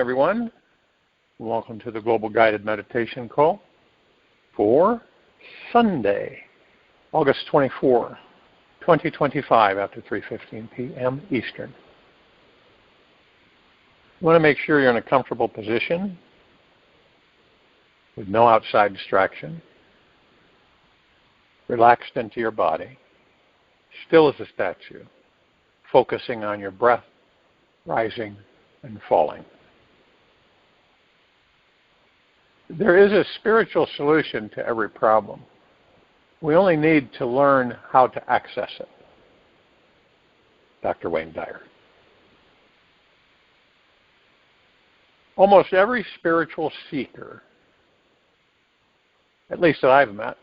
everyone. Welcome to the Global Guided Meditation Call for Sunday, August 24, 2025, after 3:15 p.m. Eastern. You want to make sure you're in a comfortable position with no outside distraction, relaxed into your body, still as a statue, focusing on your breath rising and falling. There is a spiritual solution to every problem. We only need to learn how to access it. Dr. Wayne Dyer. Almost every spiritual seeker, at least that I've met,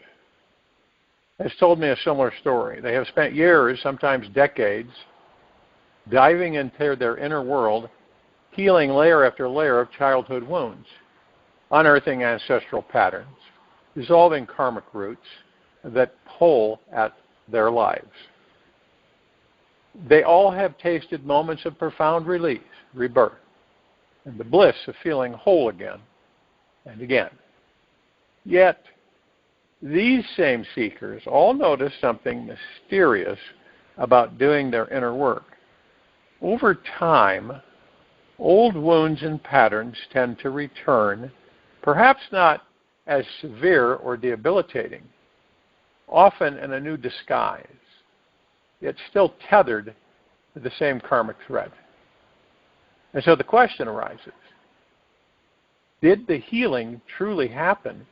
has told me a similar story. They have spent years, sometimes decades, diving into their inner world, healing layer after layer of childhood wounds, unearthing ancestral patterns, dissolving karmic roots that pull at their lives. They all have tasted moments of profound release, rebirth, and the bliss of feeling whole again and again. Yet, these same seekers all notice something mysterious about doing their inner work. Over time, old wounds and patterns tend to return, perhaps not as severe or debilitating, often in a new disguise, yet still tethered to the same karmic thread. And so the question arises, did the healing truly happen,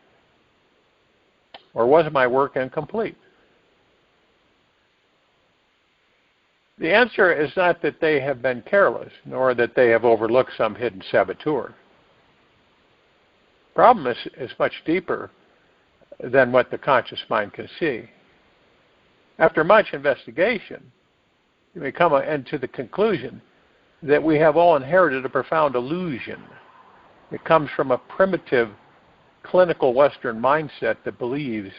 or was my work incomplete? The answer is not that they have been careless, nor that they have overlooked some hidden saboteur. The problem is much deeper than what the conscious mind can see. After much investigation, you may come into the conclusion that we have all inherited a profound illusion. It comes from a primitive, clinical Western mindset that believes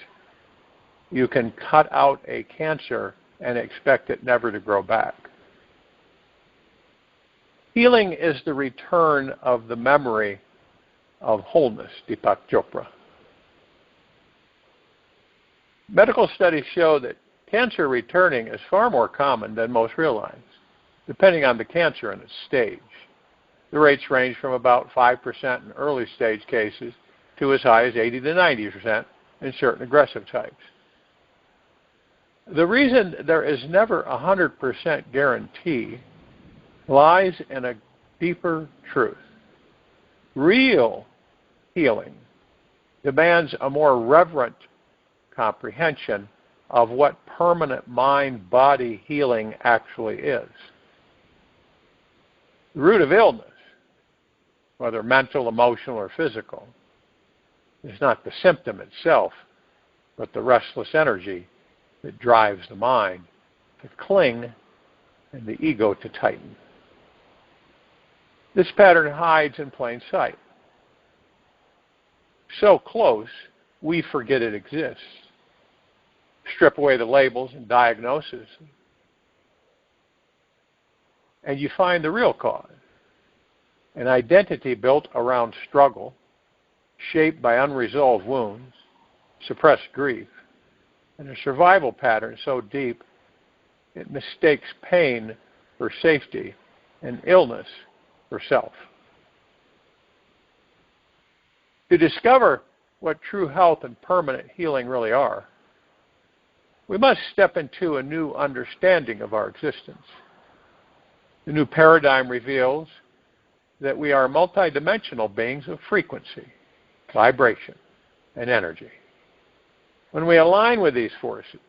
you can cut out a cancer and expect it never to grow back. Healing is the return of the memory of wholeness, Deepak Chopra. Medical studies show that cancer returning is far more common than most realize, depending on the cancer and its stage. The rates range from about 5% in early stage cases to as high as 80 to 90% in certain aggressive types. The reason there is never a 100% guarantee lies in a deeper truth. Real healing demands a more reverent comprehension of what permanent mind-body healing actually is. The root of illness, whether mental, emotional, or physical, is not the symptom itself, but the restless energy that drives the mind to cling and the ego to tighten. This pattern hides in plain sight. So close, we forget it exists. Strip away the labels and diagnoses, and you find the real cause. An identity built around struggle, shaped by unresolved wounds, suppressed grief, and a survival pattern so deep it mistakes pain for safety and illness for self. To discover what true health and permanent healing really are, we must step into a new understanding of our existence. The new paradigm reveals that we are multidimensional beings of frequency, vibration, and energy. When we align with these forces,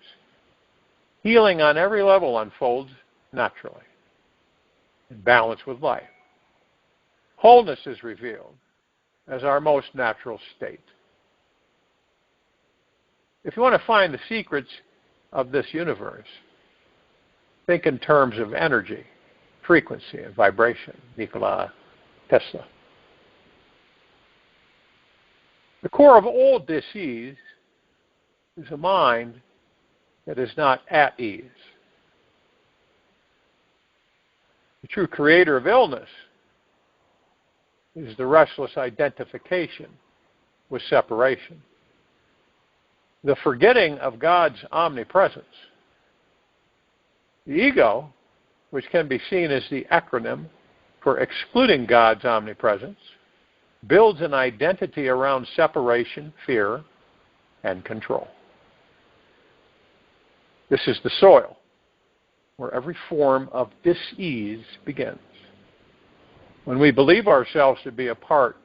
healing on every level unfolds naturally, in balance with life. Wholeness is revealed as our most natural state. If you want to find the secrets of this universe, think in terms of energy, frequency, and vibration. Nikola Tesla. The core of all disease is a mind that is not at ease. The true creator of illness is the restless identification with separation. The forgetting of God's omnipresence. The ego, which can be seen as the acronym for excluding God's omnipresence, builds an identity around separation, fear, and control. This is the soil where every form of dis-ease begins. When we believe ourselves to be apart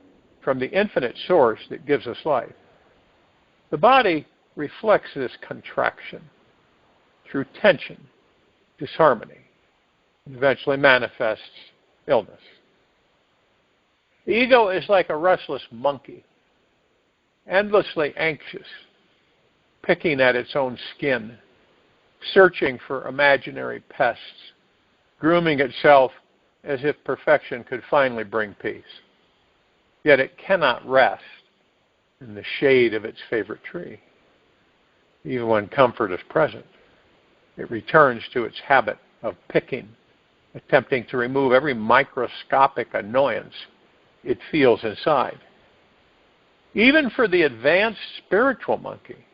from the infinite source that gives us life, the body reflects this contraction through tension, disharmony, and eventually manifests illness. The ego is like a restless monkey, endlessly anxious, picking at its own skin, searching for imaginary pests, grooming itself as if perfection could finally bring peace. Yet it cannot rest in the shade of its favorite tree. Even when comfort is present, it returns to its habit of picking, attempting to remove every microscopic annoyance it feels inside. Even for the advanced spiritual monkey,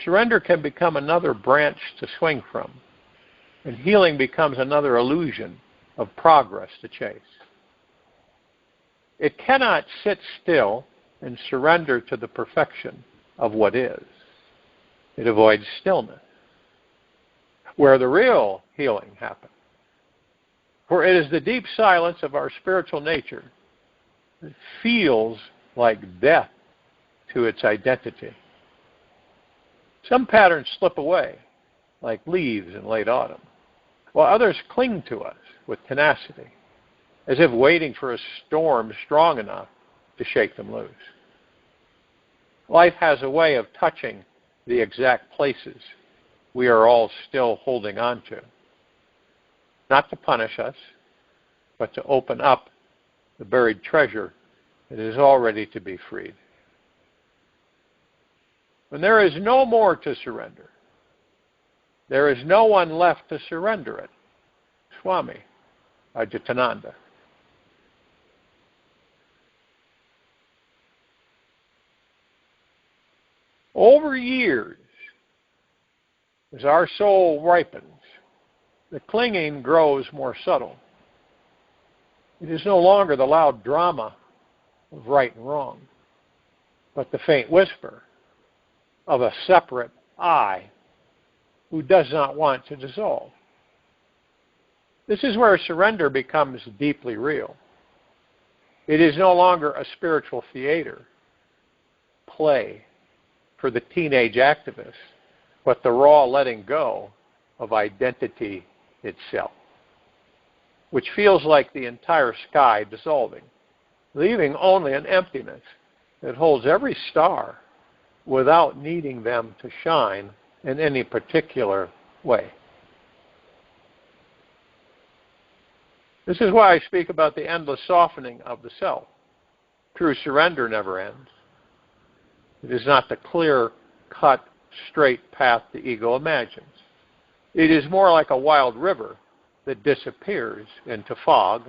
surrender can become another branch to swing from, and healing becomes another illusion of progress to chase. It cannot sit still and surrender to the perfection of what is. It avoids stillness, where the real healing happens. For it is the deep silence of our spiritual nature that feels like death to its identity. Some patterns slip away, like leaves in late autumn, while others cling to us with tenacity, as if waiting for a storm strong enough to shake them loose. Life has a way of touching the exact places we are all still holding on to, not to punish us, but to open up the buried treasure that is all ready to be freed. When there is no more to surrender, there is no one left to surrender it. Swami Ajatananda. Over years, as our soul ripens, the clinging grows more subtle. It is no longer the loud drama of right and wrong, but the faint whisper of a separate I who does not want to dissolve. This is where surrender becomes deeply real. It is no longer a spiritual theater, play for the teenage activist, but the raw letting go of identity itself, which feels like the entire sky dissolving, leaving only an emptiness that holds every star without needing them to shine in any particular way. This is why I speak about the endless softening of the self. True surrender never ends. It is not the clear-cut, straight path the ego imagines. It is more like a wild river that disappears into fog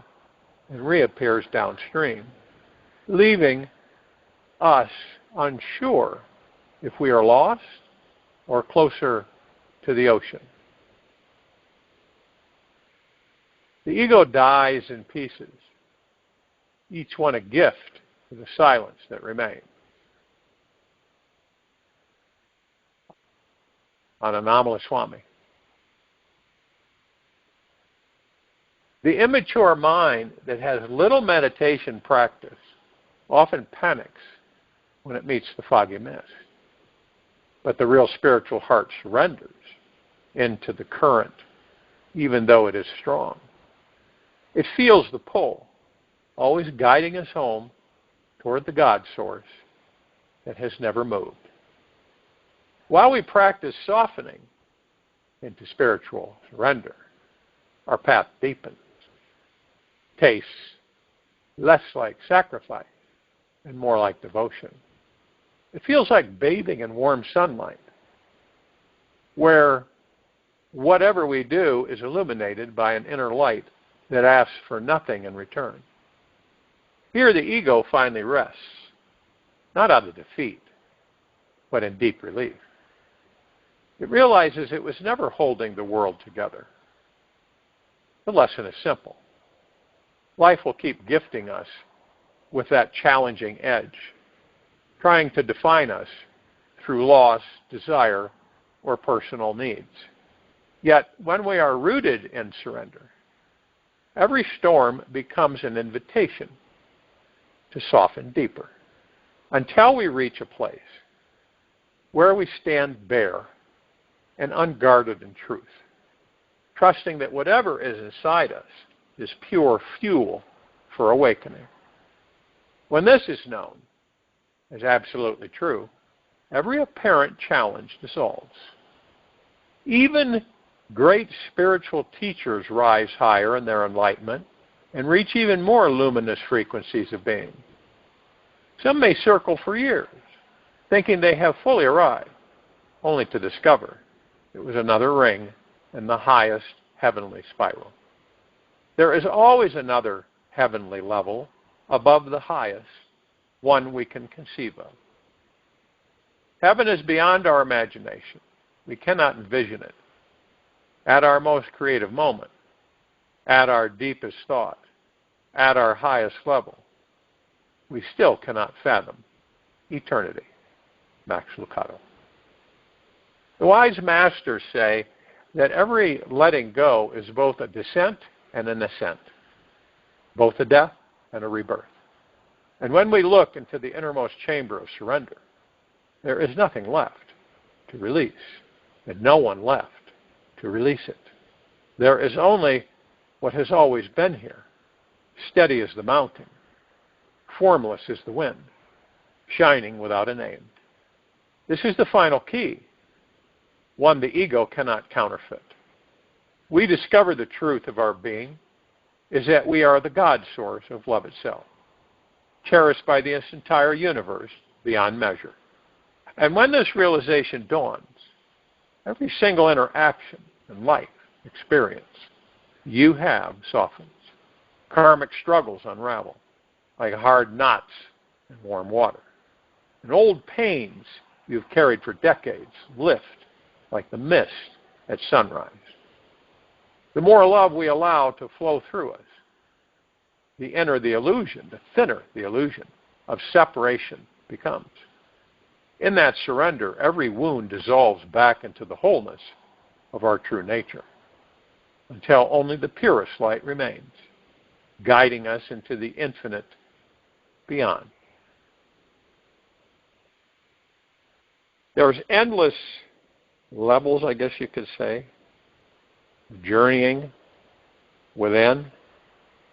and reappears downstream, leaving us unsure if we are lost or closer to the ocean. The ego dies in pieces, each one a gift to the silence that remains. Ananamala Swami. The immature mind that has little meditation practice often panics when it meets the foggy mist. But the real spiritual heart surrenders into the current, even though it is strong. It feels the pull, always guiding us home toward the God source that has never moved. While we practice softening into spiritual surrender, our path deepens, tastes less like sacrifice and more like devotion. It feels like bathing in warm sunlight, where whatever we do is illuminated by an inner light that asks for nothing in return. Here the ego finally rests, not out of defeat, but in deep relief. It realizes it was never holding the world together. The lesson is simple. Life will keep gifting us with that challenging edge, trying to define us through loss, desire, or personal needs. Yet, when we are rooted in surrender, every storm becomes an invitation to soften deeper, until we reach a place where we stand bare and unguarded in truth, trusting that whatever is inside us is pure fuel for awakening. When this is known as absolutely true, every apparent challenge dissolves. Even great spiritual teachers rise higher in their enlightenment and reach even more luminous frequencies of being. Some may circle for years, thinking they have fully arrived, only to discover it was another ring in the highest heavenly spiral. There is always another heavenly level above the highest, one we can conceive of. Heaven is beyond our imagination. We cannot envision it. At our most creative moment, at our deepest thought, at our highest level, we still cannot fathom eternity. Max Lucado. The wise masters say that every letting go is both a descent and an ascent, both a death and a rebirth. And when we look into the innermost chamber of surrender, there is nothing left to release, and no one left to release it. There is only what has always been here, steady as the mountain, formless as the wind, shining without a name. This is the final key, one the ego cannot counterfeit. We discover the truth of our being is that we are the God source of love itself, cherished by this entire universe beyond measure. And when this realization dawns, every single interaction and life experience you have softens. Karmic struggles unravel like hard knots in warm water. And old pains you've carried for decades lift like the mist at sunrise. The more love we allow to flow through us, the inner the illusion, the thinner the illusion of separation becomes. In that surrender, every wound dissolves back into the wholeness of our true nature, until only the purest light remains, guiding us into the infinite beyond. There's endless levels, I guess you could say, journeying within.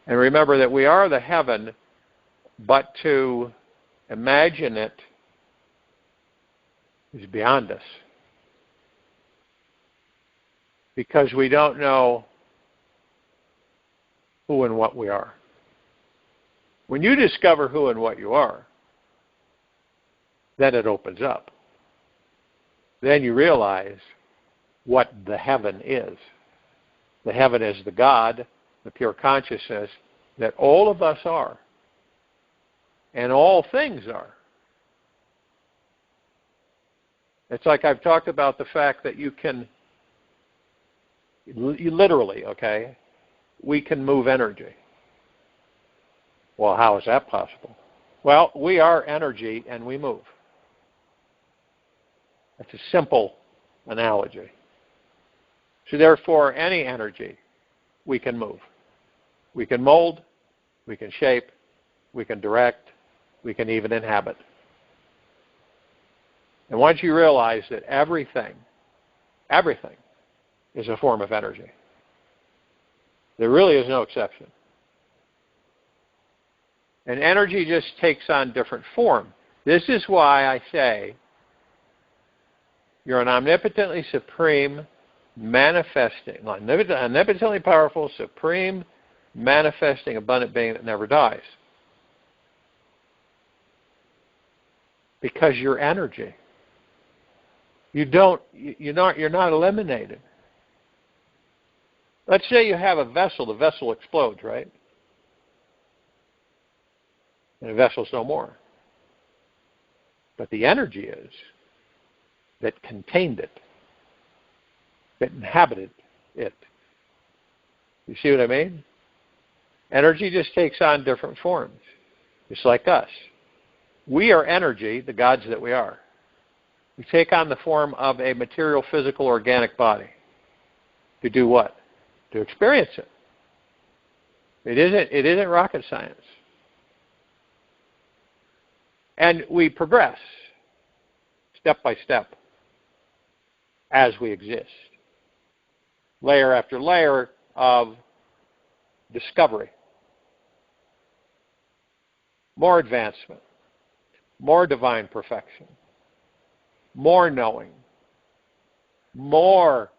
And remember that we are the heaven, but to imagine it is beyond us. Because we don't know who and what we are. When you discover who and what you are, then it opens up. Then you realize what the heaven is. The heaven is the God, the pure consciousness that all of us are. And all things are. It's like I've talked about the fact that you literally, okay, we can move energy. Well, how is that possible? Well, we are energy and we move. That's a simple analogy. So therefore, any energy we can move. We can mold, we can shape, we can direct, we can even inhabit. And once you realize that everything is a form of energy, there really is no exception. And energy just takes on different form. This is why I say you're an omnipotently supreme manifesting, omnipotently powerful, supreme, manifesting, abundant being that never dies. Because you're energy. You're not eliminated. Let's say you have a vessel, the vessel explodes, right? and the vessel's no more. But the energy is that contained it, that inhabited it. You see what I mean? Energy just takes on different forms, just like us. We are energy, the gods that we are. We take on the form of a material, physical, organic body. To do what? To experience it. It isn't rocket science. And we progress step by step as we exist. Layer after layer of discovery. More advancement. More divine perfection. More knowing. More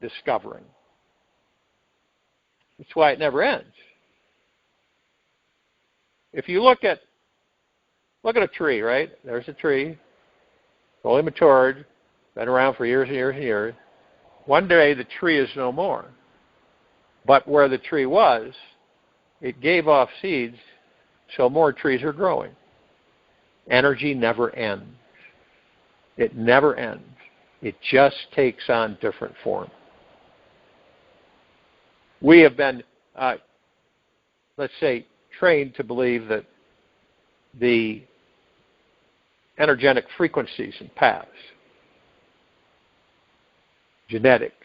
discovering. That's why it never ends. If you look at a tree, right? There's a tree, fully matured, been around for years and years and years. One day the tree is no more. But where the tree was, it gave off seeds, so more trees are growing. Energy never ends. It never ends. It just takes on different form. We have been, let's say, trained to believe that the energetic frequencies and paths, genetics,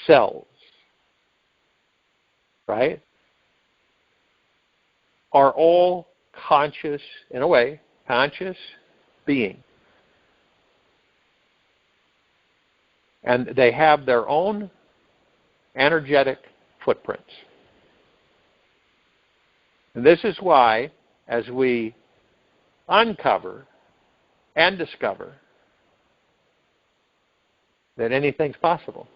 cells, right, are all conscious, in a way, conscious being. And they have their own energetic footprints. And this is why, as we uncover and discover that anything's possible.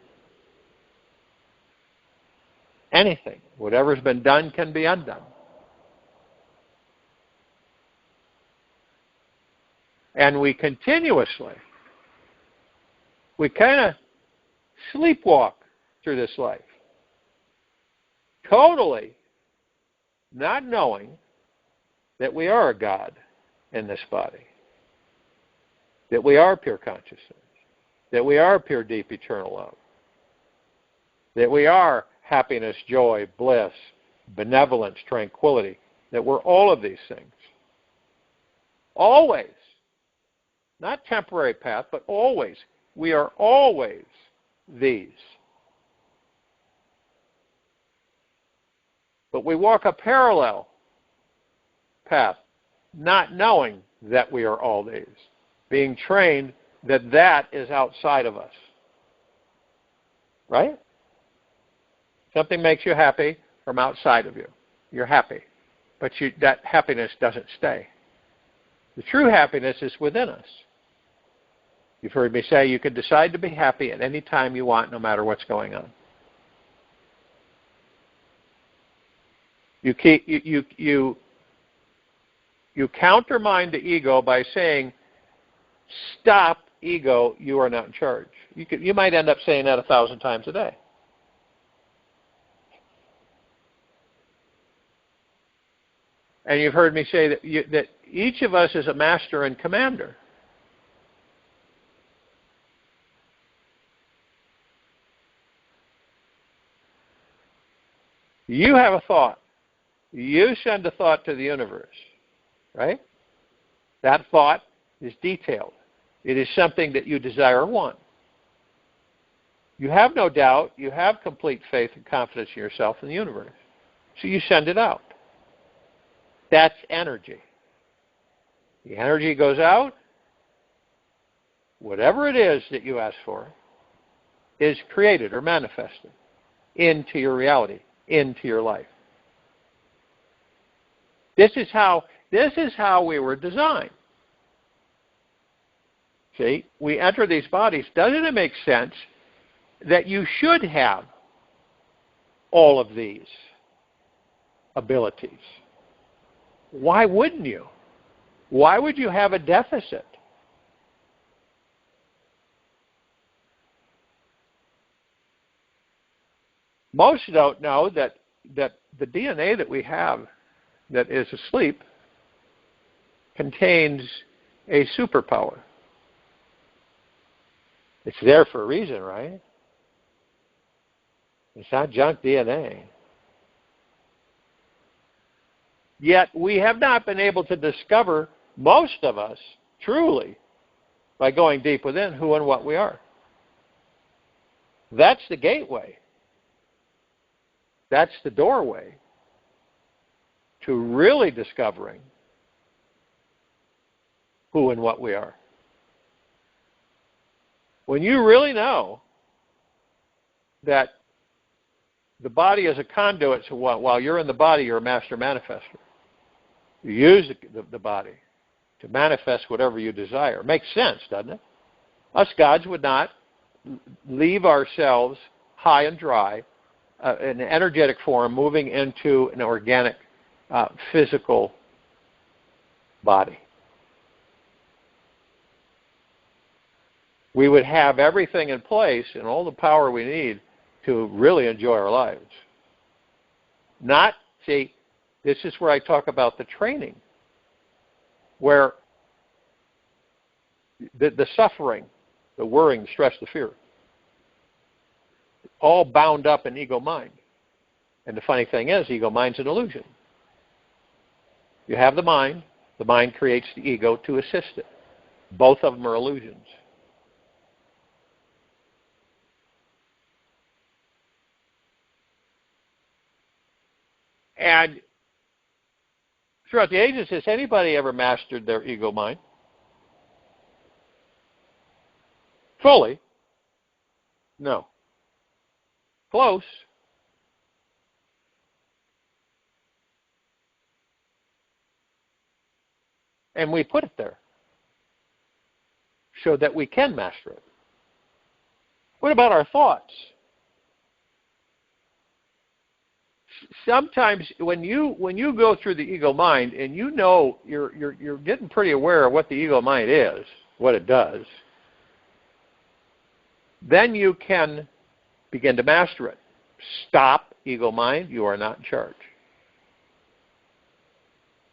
Anything. Whatever's been done can be undone. And we continuously, we kind of sleepwalk through this life. Totally not knowing that we are a God in this body. That we are pure consciousness. That we are pure, deep, eternal love. That we are happiness, joy, bliss, benevolence, tranquility. That we're all of these things. Always. Not temporary path, but always. We are always these. But we walk a parallel path, not knowing that we are all these. Being trained that that is outside of us. Right? Something makes you happy from outside of you. You're happy. But that happiness doesn't stay. The true happiness is within us. You've heard me say you can decide to be happy at any time you want, no matter what's going on. You countermine the ego by saying, "Stop, ego, you are not in charge." You might end up saying that 1,000 times a day. And you've heard me say that each of us is a master and commander. You have a thought. You send a thought to the universe, right? That thought is detailed. It is something that you desire or want. You have no doubt. You have complete faith and confidence in yourself and the universe. So you send it out. That's energy. The energy goes out. Whatever it is that you ask for is created or manifested into your reality, into your life. This is how we were designed. See, we enter these bodies. Doesn't it make sense that you should have all of these abilities? Why wouldn't you? Why would you have a deficit? Most don't know that the DNA that we have that is asleep contains a superpower. It's there for a reason, right? It's not junk DNA. Yet we have not been able to discover, most of us, truly, by going deep within, who and what we are. That's the gateway. That's the doorway to really discovering who and what we are. When you really know that the body is a conduit, so while you're in the body, you're a master manifester. You use the body to manifest whatever you desire. Makes sense, doesn't it? Us gods would not leave ourselves high and dry, in an energetic form, moving into an organic, physical body. We would have everything in place and all the power we need to really enjoy our lives. This is where I talk about the training, where the suffering, the worrying, the stress, the fear, all bound up in ego mind. And the funny thing is, ego mind's an illusion. You have the mind creates the ego to assist it. Both of them are illusions. And throughout the ages, has anybody ever mastered their ego mind? Fully? No. Close. And we put it there so that we can master it. What about our thoughts? Sometimes when you go through the ego mind and you know you're getting pretty aware of what the ego mind is, what it does, then you can begin to master it. Stop, ego mind, you are not in charge.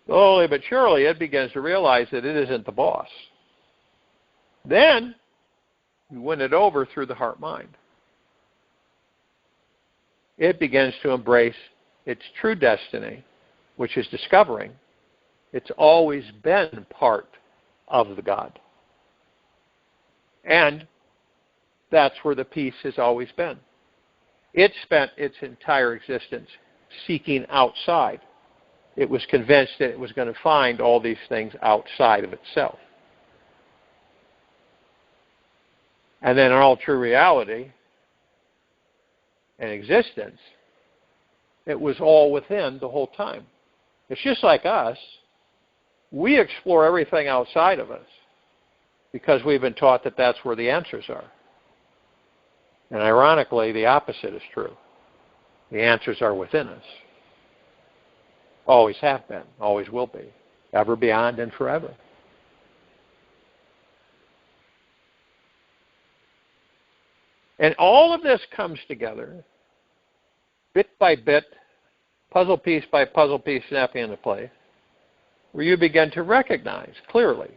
Slowly but surely it begins to realize that it isn't the boss. Then you win it over through the heart mind. It begins to embrace its true destiny, which is discovering it's always been part of the God. And that's where the peace has always been. It spent its entire existence seeking outside. It was convinced that it was going to find all these things outside of itself. And then in all true reality and existence, it was all within the whole time. It's just like us. We explore everything outside of us because we've been taught that that's where the answers are. And ironically, the opposite is true. The answers are within us. Always have been, always will be, ever, beyond, and forever. And all of this comes together, bit by bit, puzzle piece by puzzle piece snapping into place, where you begin to recognize clearly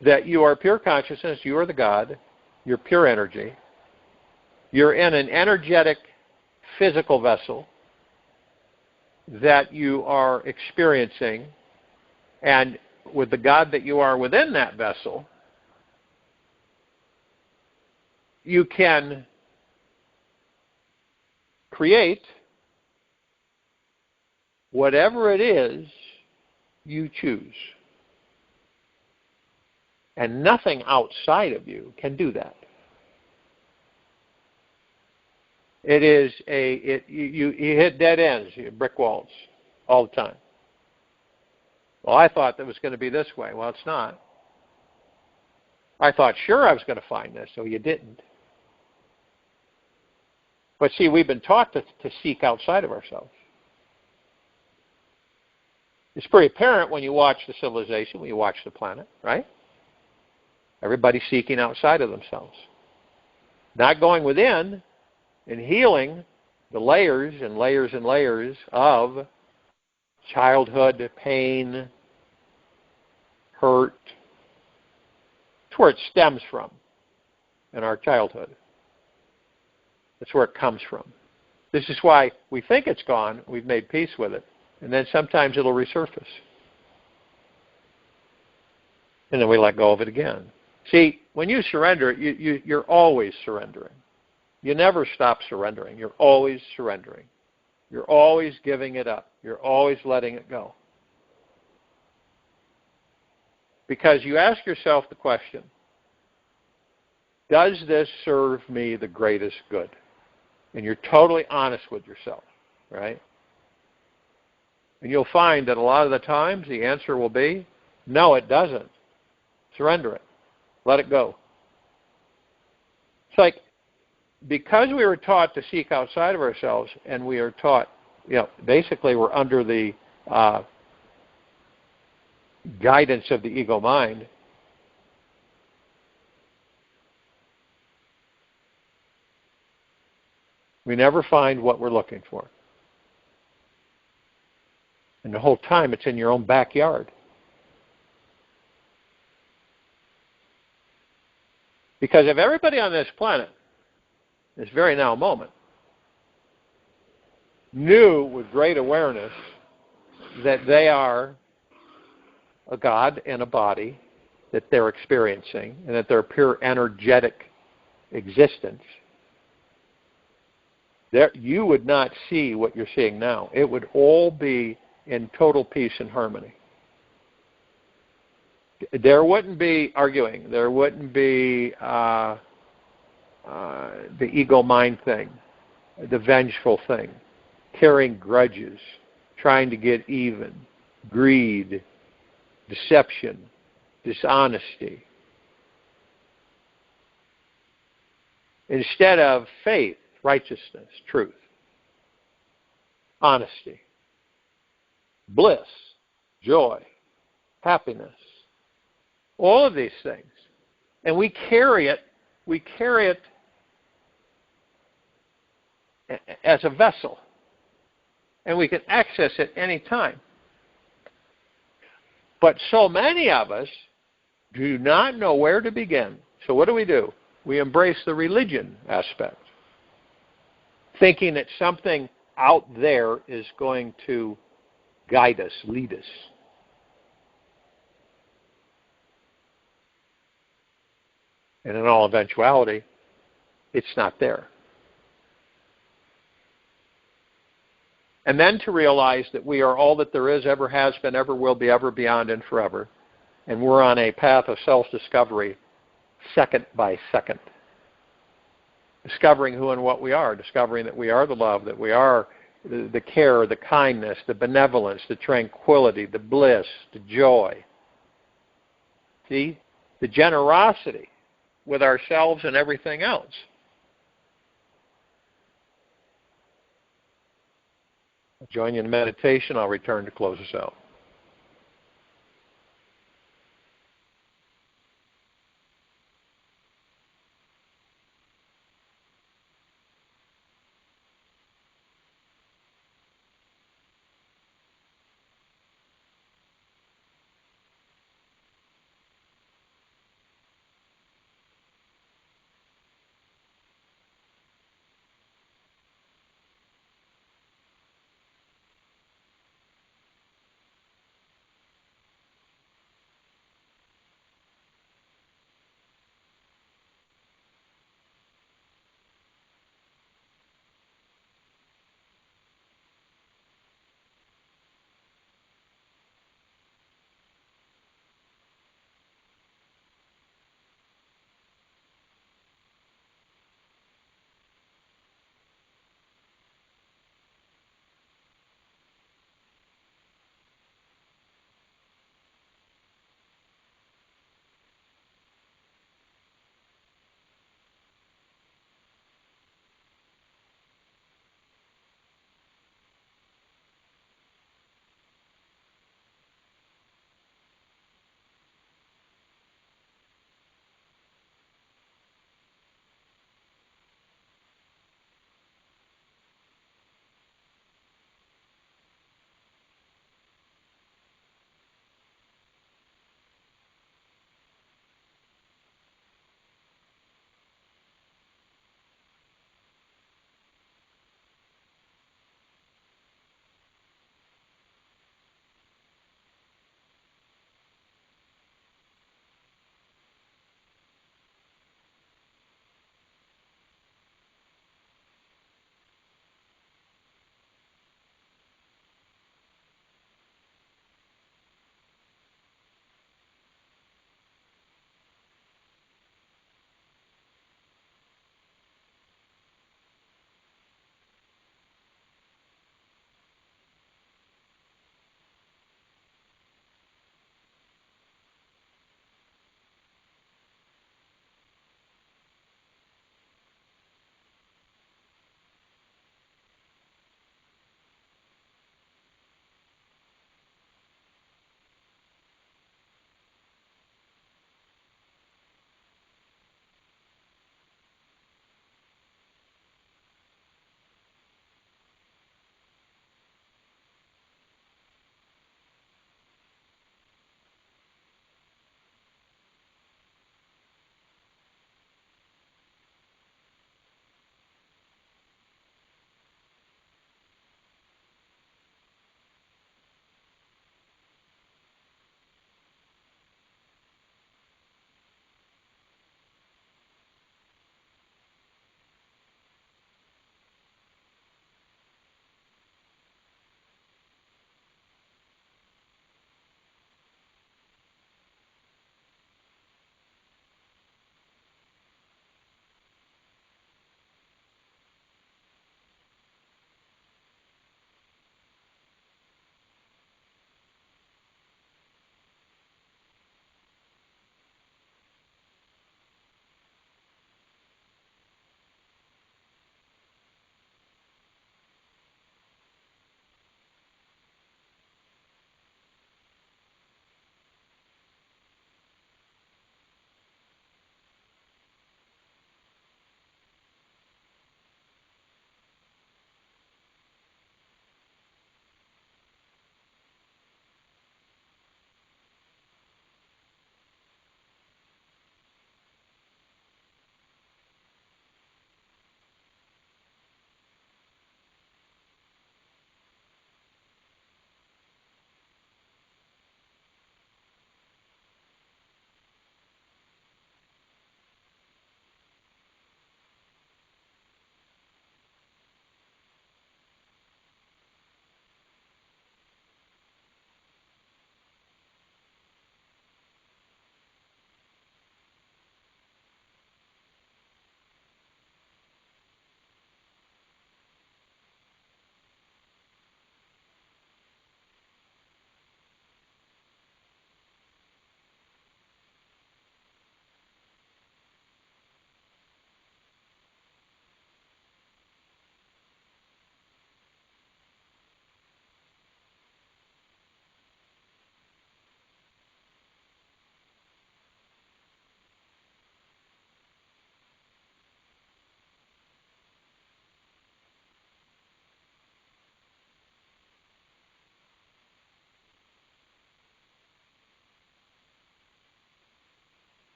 that you are pure consciousness, you are the God, you're pure energy, you're in an energetic physical vessel that you are experiencing, and with the God that you are within that vessel, you can create whatever it is you choose. And nothing outside of you can do that. It is you hit dead ends, you brick walls all the time. Well, I thought that was going to be this way. Well, it's not. I thought, sure, I was going to find this, so you didn't. But see, we've been taught to seek outside of ourselves. It's pretty apparent when you watch the civilization, when you watch the planet, right? Everybody's seeking outside of themselves. Not going within and healing the layers and layers and layers of childhood pain, hurt. It's where it stems from in our childhood. That's where it comes from. This is why we think it's gone, we've made peace with it, and then sometimes it'll resurface. And then we let go of it again. See, when you surrender, you're always surrendering. You never stop surrendering. You're always surrendering. You're always giving it up. You're always letting it go. Because you ask yourself the question, does this serve me the greatest good? And you're totally honest with yourself, right? And you'll find that a lot of the times the answer will be, no, it doesn't. Surrender it. Let it go. It's like, because we were taught to seek outside of ourselves, and we are taught, basically we're under the guidance of the ego mind, we never find what we're looking for. And the whole time it's in your own backyard. Because if everybody on this planet, this very now moment, knew with great awareness that they are a God and a body that they're experiencing, and that they're pure energetic existence, you would not see what you're seeing now. It would all be in total peace and harmony. There wouldn't be arguing. There wouldn't be the ego mind thing, the vengeful thing, carrying grudges, trying to get even, greed, deception, dishonesty. Instead of faith, righteousness, truth, honesty, bliss, joy, happiness, all of these things. And we carry it as a vessel. And we can access it any time. But so many of us do not know where to begin. So what do? We embrace the religion aspect, thinking that something out there is going to guide us, lead us. And in all eventuality, it's not there. And then to realize that we are all that there is, ever has been, ever will be, ever beyond, and forever. And we're on a path of self-discovery, second by second. Discovering who and what we are, discovering that we are the love, that we are the care, the kindness, the benevolence, the tranquility, the bliss, the joy. See? The generosity with ourselves and everything else. I'll join you in meditation. I'll return to close us out.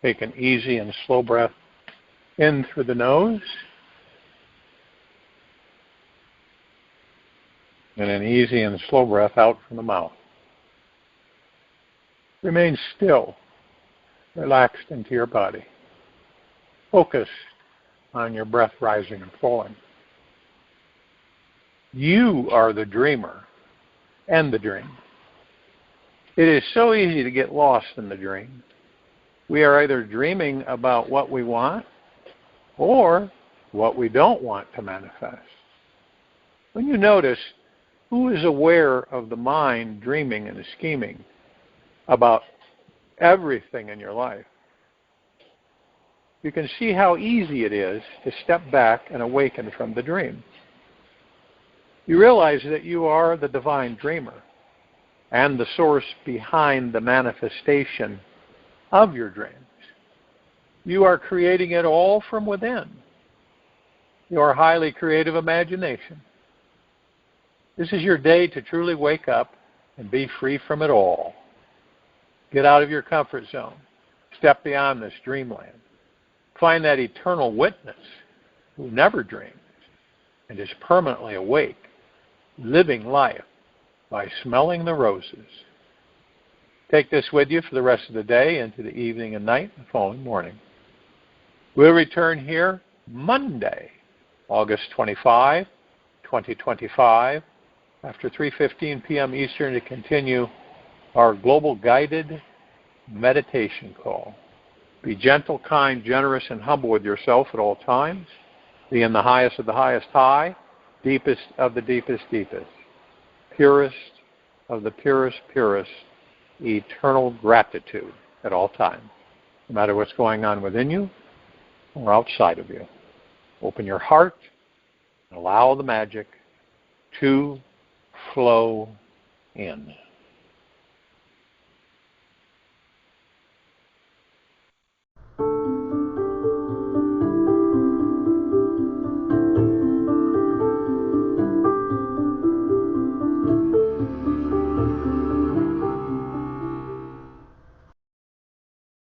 Take an easy and slow breath in through the nose, and an easy and slow breath out from the mouth. Remain still, relaxed into your body. Focus on your breath rising and falling. You are the dreamer and the dream. It is so easy to get lost in the dream. We are either dreaming about what we want or what we don't want to manifest. When you notice who is aware of the mind dreaming and scheming about everything in your life, you can see how easy it is to step back and awaken from the dream. You realize that you are the divine dreamer and the source behind the manifestation of your dreams. You are creating it all from within. Your highly creative imagination. This is your day to truly wake up and be free from it all. Get out of your comfort zone. Step beyond this dreamland. Find that eternal witness who never dreams and is permanently awake, living life by smelling the roses. Take this with you for the rest of the day, into the evening and night, and the following morning. We'll return here Monday, August 25, 2025, after 3:15 p.m. Eastern, to continue our global guided meditation call. Be gentle, kind, generous, and humble with yourself at all times. Be in the highest of the highest high, deepest of the deepest deepest, purest of the purest purest, eternal gratitude at all times, no matter what's going on within you or outside of you. Open your heart and allow the magic to flow in.